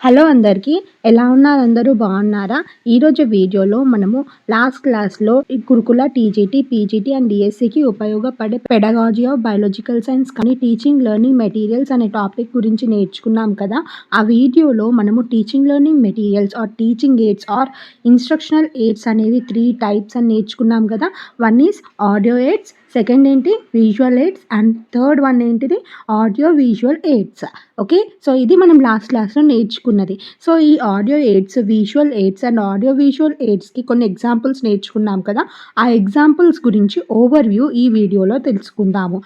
Hello అందరికీ. ఎలా ఉన్నారు? అందరూ బాగున్నారా? ఈరోజు వీడియోలో మనము లాస్ట్ క్లాస్లో ఈ గురుకుల టీజీటీ, పీజీటీ అండ్ డిఎస్సికి ఉపయోగపడే పెడగాజీ ఆఫ్ బయాలజికల్ సైన్స్ కానీ టీచింగ్ లెర్నింగ్ మెటీరియల్స్ అనే టాపిక్ గురించి నేర్చుకున్నాం కదా. ఆ వీడియోలో మనము teaching learning materials or teaching aids or instructional aids అనేవి 3 టైప్స్ అని నేర్చుకున్నాం కదా. One is audio aids, second ఏంటి visual aids and third one ఏంటిది audio visual aids. Okay, so ఇది మనం లాస్ట్ క్లాస్లో నేర్చుకున్నది. సో ఈ audio aids, visual aids and audio visual ఎయిడ్స్కి కొన్ని ఎగ్జాంపుల్స్ నేర్చుకున్నాం కదా. ఆ ఎగ్జాంపుల్స్ గురించి ఓవర్వ్యూ ఈ వీడియోలో తెలుసుకుందాము.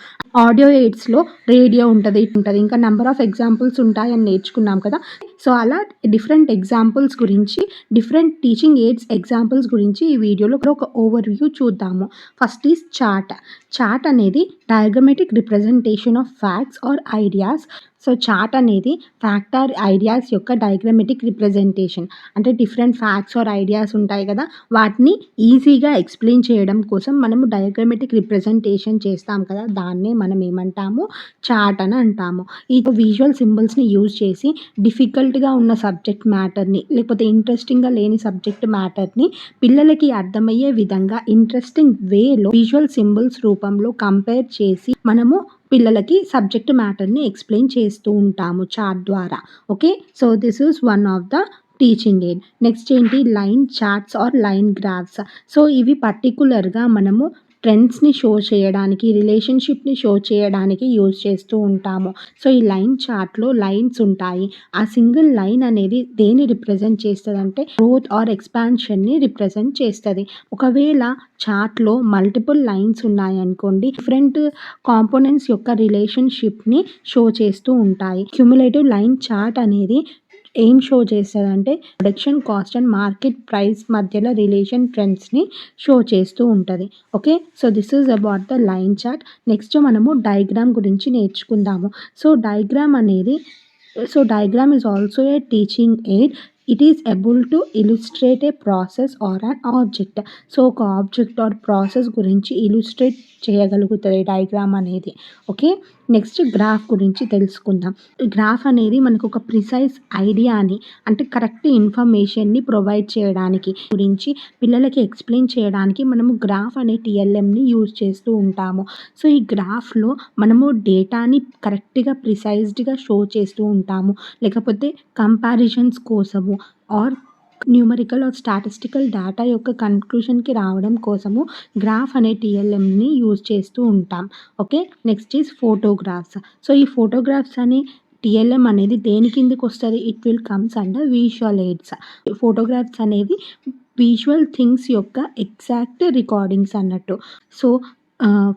ఆడియో ఎయిడ్స్లో రేడియో ఉంటుంది, ఇంకా నెంబర్ ఆఫ్ ఎగ్జాంపుల్స్ ఉంటాయని నేర్చుకున్నాం కదా. సో అలా డిఫరెంట్ ఎగ్జాంపుల్స్ గురించి, డిఫరెంట్ టీచింగ్ ఎయిడ్స్ ఎగ్జాంపుల్స్ గురించి ఈ వీడియోలో ఒక ఓవర్వ్యూ చూద్దాము. First is chart. చార్ట్ అనేది diagrammatic representation of facts or ideas. So chart అనేది ఫ్యాక్ట్ ఆర్ ఐడియాస్ యొక్క డయాగ్రమాటిక్ రిప్రజెంటేషన్. అంటే డిఫరెంట్ ఫ్యాక్ట్స్ ఆర్ ఐడియాస్ ఉంటాయి కదా, వాటిని ఈజీగా ఎక్స్ప్లెయిన్ చేయడం కోసం మనము డయాగ్రమాటిక్ రిప్రజెంటేషన్ చేస్తాం కదా, దాన్నే మనం ఏమంటాము చార్ట్ అని అంటాము. ఈ విజువల్ సింబల్స్ని యూజ్ చేసి డిఫికల్ట్గా ఉన్న సబ్జెక్ట్ మ్యాటర్ని, లేకపోతే ఇంట్రెస్టింగ్గా లేని సబ్జెక్ట్ మ్యాటర్ని పిల్లలకి అర్థమయ్యే విధంగా ఇంట్రెస్టింగ్ వేలో విజువల్ సింబల్స్ రూపంలో కంపేర్ చేసి మనము పిల్లలకి సబ్జెక్ట్ మ్యాటర్ని ఎక్స్ప్లెయిన్ చేస్తూ ఉంటాము చార్ట్ ద్వారా. Okay, so this is one of the teaching aid. Next ఏంటి line charts or line graphs. So ఇవి పర్టికులర్గా మనము ట్రెండ్స్ని షో చేయడానికి, రిలేషన్షిప్ని షో చేయడానికి యూజ్ చేస్తూ ఉంటాము. సో ఈ లైన్ చార్ట్లో లైన్స్ ఉంటాయి. ఆ సింగిల్ లైన్ అనేది దేన్ని రిప్రజెంట్ చేస్తుంది అంటే గ్రోత్ ఆర్ ఎక్స్పాన్షన్ని రిప్రజెంట్ చేస్తుంది. ఒకవేళ చార్ట్లో మల్టిపుల్ లైన్స్ ఉన్నాయనుకోండి, డిఫరెంట్ కాంపోనెంట్స్ యొక్క రిలేషన్షిప్ని షో చేస్తూ ఉంటాయి. క్యుములేటివ్ లైన్ చార్ట్ అనేది ఏం షో చేస్తుందంటే production cost and market price మధ్యలో రిలేషన్ ట్రెండ్స్ని షో చేస్తూ ఉంటుంది. Okay, so this is about the line chart. Next మనము డయాగ్రామ్ గురించి నేర్చుకుందాము. So diagram is also a teaching aid. It is able to illustrate a process or an object. So ఒక object or process గురించి illustrate చేయగలుగుతుంది diagram అనేది. Okay, next graph గురించి తెలుసుకుందాం. Graph అనేది మనకు ఒక ప్రిసైజ్ ఐడియాని, అంటే కరెక్ట్ ఇన్ఫర్మేషన్ని ప్రొవైడ్ చేయడానికి గురించి పిల్లలకి ఎక్స్ప్లెయిన్ చేయడానికి మనము గ్రాఫ్ అనే టిఎల్ఎంని యూజ్ చేస్తూ ఉంటాము. సో ఈ గ్రాఫ్లో మనము డేటాని కరెక్ట్గా ప్రిసైజ్డ్గా షో చేస్తూ ఉంటాము, లేకపోతే కంపారిజన్స్ కోసము or numerical or statistical data యొక్క కన్క్లూషన్కి రావడం కోసము గ్రాఫ్ అనే టిఎల్ఎంని యూజ్ చేస్తూ ఉంటాం. Okay, next is photographs. So ఈ ఫోటోగ్రాఫ్స్ అనే టిఎల్ఎం అనేది దేని కిందకి వస్తుంది? It will comes under visual AIDS. Photographs అనేవి విజువల్ థింగ్స్ యొక్క ఎగ్జాక్ట్ రికార్డింగ్స్ అన్నట్టు. సో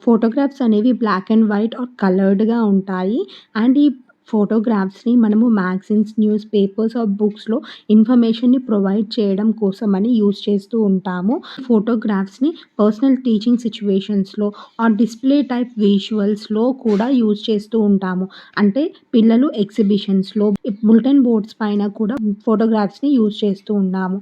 ఫోటోగ్రాఫ్స్ అనేవి బ్లాక్ అండ్ వైట్ ఆర్ కలర్డ్గా ఉంటాయి. అండ్ ఈ ఫోటోగ్రాఫ్స్ని మనము మ్యాగజైన్స్, న్యూస్ పేపర్స్ ఆర్ బుక్స్లో ఇన్ఫర్మేషన్ని ప్రొవైడ్ చేయడం కోసమని యూజ్ చేస్తూ ఉంటాము. ఫోటోగ్రాఫ్స్ని పర్సనల్ టీచింగ్ సిచ్యువేషన్స్లో ఆర్ డిస్ప్లే టైప్ విజువల్స్లో కూడా యూజ్ చేస్తూ ఉంటాము. అంటే పిల్లలు ఎగ్జిబిషన్స్లో, బులెటిన్ బోర్డ్స్ పైన కూడా ఫోటోగ్రాఫ్స్ని యూజ్ చేస్తూ ఉన్నాము.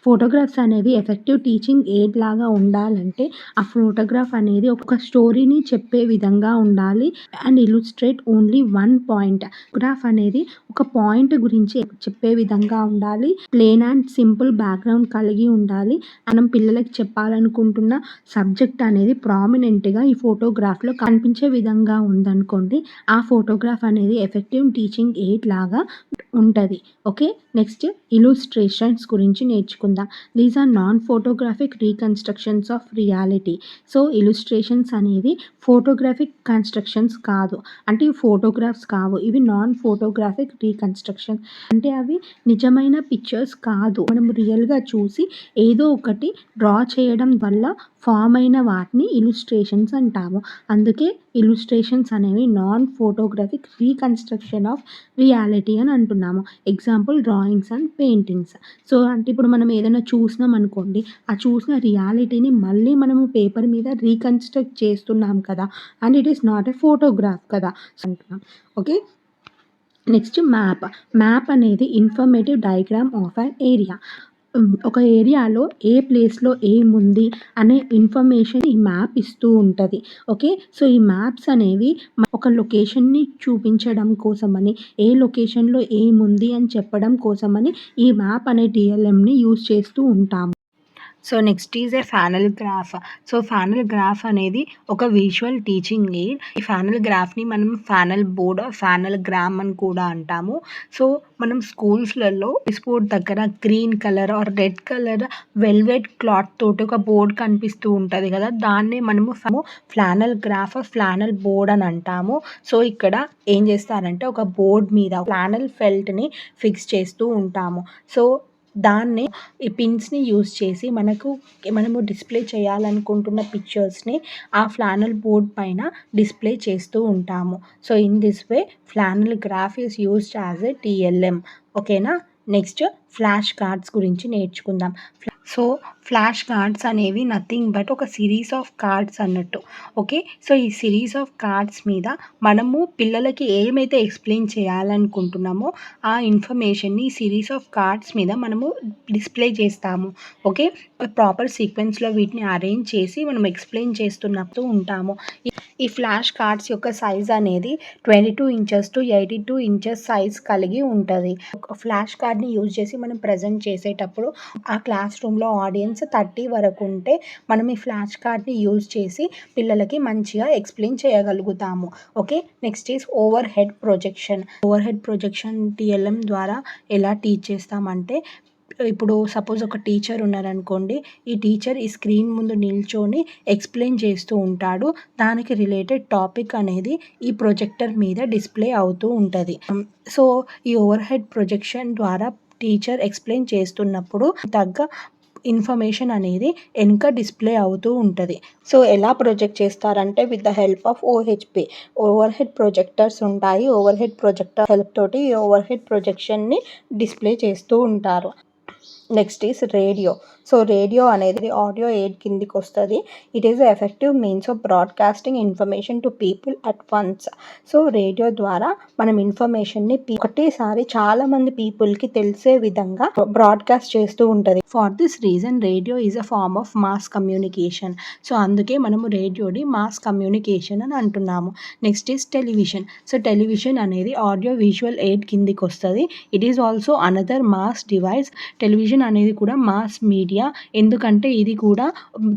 ఫోటోగ్రాఫ్స్ అనేవి ఎఫెక్టివ్ టీచింగ్ ఎయిడ్ లాగా ఉండాలంటే ఆ ఫోటోగ్రాఫ్ అనేది ఒక స్టోరీని చెప్పే విధంగా ఉండాలి and illustrate only one point. Graph అనేది ఒక పాయింట్ గురించి చెప్పే విధంగా ఉండాలి. ప్లెయిన్ అండ్ సింపుల్ బ్యాక్గ్రౌండ్ కలిగి ఉండాలి. మనం పిల్లలకి చెప్పాలనుకుంటున్న సబ్జెక్ట్ అనేది ప్రామినెంట్గా ఈ ఫోటోగ్రాఫ్లో కనిపించే విధంగా ఉందనుకోండి, ఆ ఫోటోగ్రాఫ్ అనేది ఎఫెక్టివ్ టీచింగ్ ఎయిడ్ లాగా ఉంటుంది. ఓకే, నెక్స్ట్ ఇలుస్ట్రేషన్స్ గురించి నేర్చుకుందాం. These are non photographic reconstructions of reality. So illustrations అనేవి ఫోటోగ్రాఫిక్ కన్స్ట్రక్షన్స్ కాదు, అంటే ఇవి ఫోటోగ్రాఫ్స్ కావు, ఇవి నాన్ ఫోటోగ్రాఫిక్ రీకన్స్ట్రక్షన్. అంటే అవి నిజమైన పిక్చర్స్ కాదు, మనం రియల్గా చూసి ఏదో ఒకటి డ్రా చేయడం వల్ల ఫామ్ అయిన వాటిని ఇలుస్ట్రేషన్స్ అంటాము. అందుకే ఇలుస్ట్రేషన్స్ అనేవి non photographic reconstruction of reality అని అంటున్నాము. Example drawings and paintings. So అంటే ఇప్పుడు మనం ఏదైనా చూసినాం అనుకోండి, ఆ చూసిన రియాలిటీని మళ్ళీ మనము పేపర్ మీద రీకన్స్ట్రక్ట్ చేస్తున్నాం కదా, and it is not a photograph కదా అంటున్నాం. Okay, next map. మ్యాప్ అనేది informative diagram of an area. ఒక ఏరియాలో ఏ ప్లేస్‌లో ఏముంది అనే ఇన్ఫర్మేషన్ ఈ మ్యాప్ ఇస్తూ ఉంటది. ఓకే. సో, ఈ మ్యాప్స్ అనేవి ఒక లొకేషన్‌ని చూపించడం కోసమని, ఏ లొకేషన్‌లో ఏముంది అని చెప్పడం కోసమని ఈ మ్యాప్ అనే టీఎల్ఎంని యూజ్ చేస్తూ ఉంటాము. So, next is a flannel graph. So, flannel graph అనేది ఒక విజువల్ టీచింగ్ ఎయిడ్. ఈ ఫ్యానల్ గ్రాఫ్‌ని మనం ఫ్యానల్ బోర్డ్, ఫ్యానల్ గ్రామ్ అని కూడా అంటాము. సో, మనం స్కూల్స్‌లలో బోర్డ్ దగ్గర green colour or red colour velvet cloth తోటి ఒక బోర్డ్ కనిపిస్తూ ఉంటది కదా! దాన్నే మనము ఫ్లానల్ గ్రాఫ్, ఫ్లానల్ బోర్డ్ అని అంటాము. సో, ఇక్కడ ఏం చేస్తారంటే ఒక బోర్డ్ మీద ఫ్లానల్ ఫెల్ట్‌ని ఫిక్స్ చేస్తూ ఉంటాము. సో, దాన్ని ఈ పిన్స్‌ని యూజ్ చేసి మనము డిస్‌ప్లే చేయాలనుకుంటున్న పిక్చర్స్‌ని ఆ ఫ్లానల్ బోర్డ్ పైన డిస్‌ప్లే చేస్తూ ఉంటాము. So, in this way flannel graph is used as a TLM. ఓకేనా? నెక్స్ట్ ఫ్లాష్ కార్డ్స్ గురించి నేర్చుకుందాం. సో, ఫ్లాష్ కార్డ్స్ అనేవి నథింగ్ బట్ ఒక సిరీస్ ఆఫ్ కార్డ్స్ అన్నట్టు. ఓకే. సో, ఈ సిరీస్ ఆఫ్ కార్డ్స్ మీద మనము పిల్లలకి ఏమైతే ఎక్స్‌ప్లెయిన్ చేయాలనుకుంటున్నామో ఆ ఇన్ఫర్మేషన్‌ని సిరీస్ ఆఫ్ కార్డ్స్ మీద మనము డిస్‌ప్లే చేస్తాము. ఓకే. ప్రాపర్ సీక్వెన్స్‌లో వీటిని అరేంజ్ చేసి మనం ఎక్స్‌ప్లెయిన్ చేస్తున్నప్పుడు ఉంటాము. ఈ ఫ్లాష్ కార్డ్స్ యొక్క సైజ్ అనేది 22 ఇంచెస్ టు 82 ఇంచెస్ సైజ్ కలిగి ఉంటది. ఒక ఫ్లాష్ కార్డ్‌ని యూజ్ చేసి మనం ప్రెజెంట్ చేసేటప్పుడు ఆ క్లాస్ రూమ్‌లో ఆడియన్స్ 30 వరకు ఉంటే మనం ఈ ఫ్లాష్ కార్డ్‌ని యూజ్ చేసి పిల్లలకి మంచిగా ఎక్స్‌ప్లెయిన్ చేయగలుగుతాము. Okay. Next is over head projection. Over head projection TLM ద్వారా ఎలా టీచ్ చేస్తామంటే, ఇప్పుడు సపోజ్ ఒక టీచర్ ఉన్నారనుకోండి. ఈ టీచర్ ఈ స్క్రీన్ ముందు నిల్చొని ఎక్స్‌ప్లెయిన్ చేస్తూ ఉంటాడు. దానికి రిలేటెడ్ టాపిక్ అనేది ఈ ప్రొజెక్టర్ మీద డిస్‌ప్లే అవుతూ ఉంటది. సో, ఈ ఓవర్ హెడ్ ప్రొజెక్షన్ ద్వారా టీచర్ ఎక్స్‌ప్లెయిన్ చేస్తున్నప్పుడు తగ్గ ఇన్ఫర్మేషన్ అనేది ఎనక డిస్‌ప్లే అవుతూ ఉంటది. సో, ఎలా ప్రొజెక్ట్ చేస్తారంటే with the help of OHP. Overhead projectors ఉంటాయి. ఓవర్ హెడ్ ప్రొజెక్టర్ హెల్ప్ తోటి ఈ ఓవర్ హెడ్ ప్రొజెక్షన్‌ని డిస్‌ప్లే చేస్తూ ఉంటారు. Next is radio. So, radio అనేది ఆడియో ఎయిడ్ కిందికొస్తది. It is a effective means of broadcasting information to people at once. So, radio ద్వారా మనం ఇన్ఫర్మేషన్‌ని ఒకటేసారి చాలామంది పీపుల్‌కి తెలిసే విధంగా బ్రాడ్‌కాస్ట్ చేస్తూ ఉంటది. For this reason radio is a form of mass communication. So, అందుకే మనము రేడియోని మాస్ కమ్యూనికేషన్ అని అంటున్నాము. Next is television. So, television అనేది ఆడియో విజువల్ ఎయిడ్ కిందికొస్తది. It is also another mass device. Television అనేది కూడా మాస్ మీడియా. ఎందుకంటే ఇది కూడా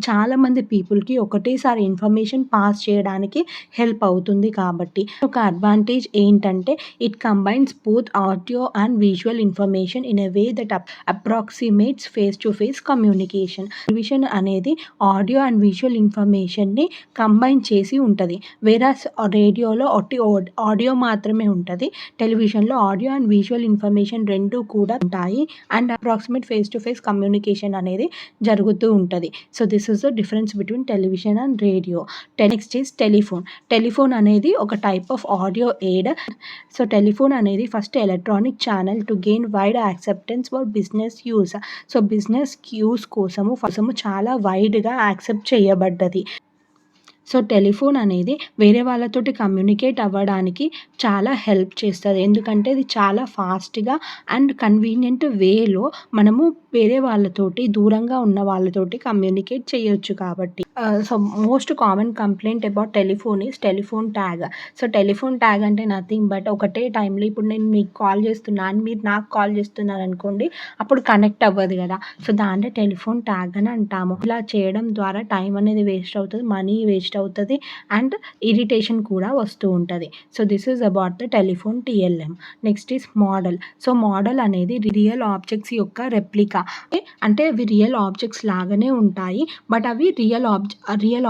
చాలామంది పీపుల్‌కి ఒకటేసారి ఇన్ఫర్మేషన్ పాస్ చేయడానికి హెల్ప్ అవుతుంది కాబట్టి. ఒక అడ్వాంటేజ్ ఏంటంటే it combines both audio and visual information in a way that approximates face to face communication. Television అనేది ఆడియో అండ్ విజువల్ ఇన్ఫర్మేషన్‌ని కంబైన్ చేసి ఉంటది. వేరాస్ రేడియోలో ఒట్టి ఆడియో మాత్రమే ఉంటది. టెలివిజన్‌లో ఆడియో అండ్ విజువల్ ఇన్ఫర్మేషన్ 2 కూడా ఉంటాయి. And approximate face to face communication అనేది జరుగుతూ ఉంటది. So, this is the difference between television and radio. Next is telephone. Telephone అనేది ఒక type of audio aid. So, telephone అనేది first electronic channel to gain wide acceptance for business use. So, business use కోసము చాలా వైడ్‌గా accept చేయబడ్డది. So, telephone అనేది వేరే వాళ్ళతోటి communicate అవ్వడానికి చాలా హెల్ప్ చేస్తది. ఎందుకంటే ఇది చాలా ఫాస్ట్‌గా అండ్ కన్వీనియంట్ వేలో మనము వేరే వాళ్ళతోటి దూరంగా ఉన్న వాళ్ళతోటి కమ్యూనికేట్ చేయొచ్చు కాబట్టి. So, most common complaint about telephone is telephone tag. So, telephone tag అంటే నథింగ్ బట్ ఒకటే టైంలో ఇప్పుడు నేను మీకు కాల్ చేస్తున్నా అండ్ మీరు నాకు కాల్ చేస్తున్నారనుకోండి, అప్పుడు కనెక్ట్ అవ్వదు కదా! సో, దాన్నే టెలిఫోన్ ట్యాగ్ అని అంటాము. ఇలా చేయడం ద్వారా టైం అనేది వేస్ట్ అవుతది. మనీ వేస్ట్ అవుతది. అండ్ ఇరిటేషన్ కూడా వస్తూ ఉంటది. So, this is about the telephone TLM. Next is model. So, model అనేది రియల్ ఆబ్జెక్ట్స్ యొక్క రెప్లికా. అంటే అవి రియల్ ఆబ్జెక్ట్స్ లాగానే ఉంటాయి. బట్ అవి రియల్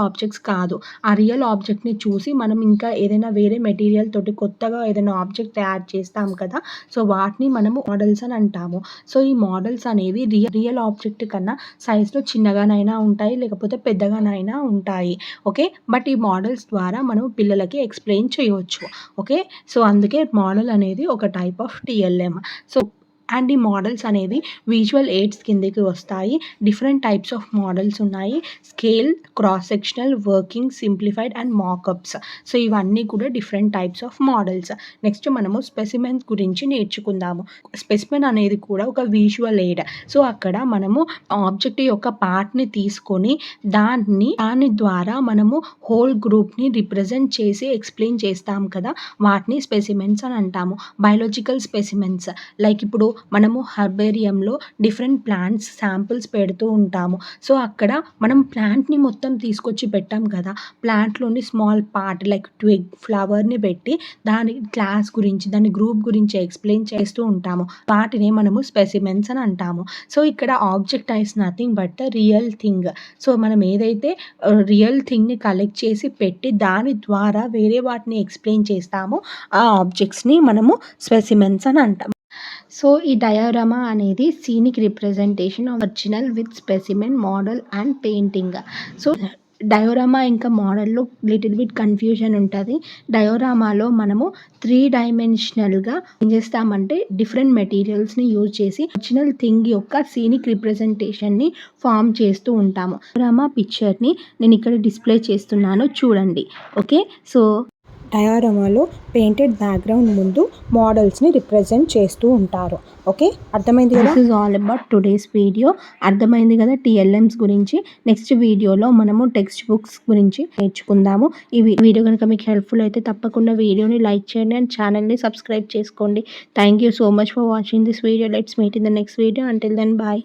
ఆబ్జెక్ట్స్ కాదు. ఆ రియల్ ఆబ్జెక్ట్‌ని చూసి మనం ఇంకా ఏదైనా వేరే మెటీరియల్ తోటి కొత్తగా ఏదైనా ఆబ్జెక్ట్ తయారు చేస్తాం కదా! సో, వాటిని మనము మోడల్స్ అని అంటాము. సో, ఈ మోడల్స్ అనేవి రియల్ ఆబ్జెక్ట్ కన్నా సైజ్‌లో చిన్నగానైనా ఉంటాయి. లేకపోతే పెద్దగానైనా ఉంటాయి. ఓకే. బట్ ఈ మోడల్స్ ద్వారా మనం పిల్లలకి ఎక్స్‌ప్లెయిన్ చేయొచ్చు. ఓకే. సో, అందుకే మోడల్ అనేది ఒక type of TLM. So, and ఈ మోడల్స్ అనేవి విజువల్ ఎయిడ్స్ కిందకి వస్తాయి. డిఫరెంట్ టైప్స్ ఆఫ్ మోడల్స్ ఉన్నాయి. Scale, cross sectional, working, simplified and mockups. So ఇవన్నీ కూడా different types of models. Next మనము స్పెసిమెన్స్ గురించి నేర్చుకుందాము. స్పెసిమెన్ అనేది కూడా ఒక విజువల్ ఎయిడ్. సో అక్కడ మనము ఆబ్జెక్ట్ యొక్క పార్ట్ని తీసుకొని దాని ద్వారా మనము హోల్ గ్రూప్ని రిప్రజెంట్ చేసి ఎక్స్ప్లెయిన్ చేస్తాం కదా, వాటిని స్పెసిమెన్స్ అని అంటాము. బయోలాజికల్ స్పెసిమెన్స్ లైక్ ఇప్పుడు మనము హెర్బేరియంలో డిఫరెంట్ ప్లాంట్స్ శాంపిల్స్ పెడుతూ ఉంటాము. సో అక్కడ మనం ప్లాంట్ని మొత్తం తీసుకొచ్చి పెట్టాం కదా, ప్లాంట్లోని స్మాల్ పార్ట్ లైక్ ట్విగ్, ఫ్లవర్ని పెట్టి దాని క్లాస్ గురించి, దాని గ్రూప్ గురించి ఎక్స్ప్లెయిన్ చేస్తూ ఉంటాము. వాటిని మనము స్పెసిమెన్స్ అని అంటాము. సో ఇక్కడ object is nothing but the real thing. So మనం ఏదైతే రియల్ థింగ్ని కలెక్ట్ చేసి పెట్టి దాని ద్వారా వేరే వాటిని ఎక్స్ప్లెయిన్ చేస్తామో ఆ ఆబ్జెక్ట్స్ని మనము స్పెసిమెన్స్ అని అంటాం. సో ఈ డయాగ్రామా అనేది scenic representation of original with specimen, model and painting. So diorama ఇంకా మోడల్లో లిటిల్ బిట్ కన్ఫ్యూజన్ ఉంటుంది. డయోరామాలో మనము 3 డైమెన్షనల్గా ఏం చేస్తామంటే డిఫరెంట్ మెటీరియల్స్ని యూజ్ చేసి ఒరిజినల్ థింగ్ యొక్క సీనిక్ రిప్రజెంటేషన్ని ఫామ్ చేస్తూ ఉంటాము. డయోరామా పిక్చర్ని నేను ఇక్కడ డిస్ప్లే చేస్తున్నాను, చూడండి. ఓకే, సో డయాగ్రామాలో పెయింటెడ్ బ్యాక్గ్రౌండ్ ముందు మోడల్స్ని రిప్రజెంట్ చేస్తూ ఉంటారు. ఓకే, అర్థమైంది కదా. This is all about today's video. అర్థమైంది కదా టీఎల్ఎమ్స్ గురించి. నెక్స్ట్ వీడియోలో మనము టెక్స్ట్ బుక్స్ గురించి నేర్చుకుందాము. ఈ వీడియో కనుక మీకు హెల్ప్ఫుల్ అయితే తప్పకుండా వీడియోని లైక్ చేయండి అండ్ ఛానల్ని సబ్స్క్రైబ్ చేసుకోండి. Thank you so much for watching this video. Let's meet in the next video. Until then bye.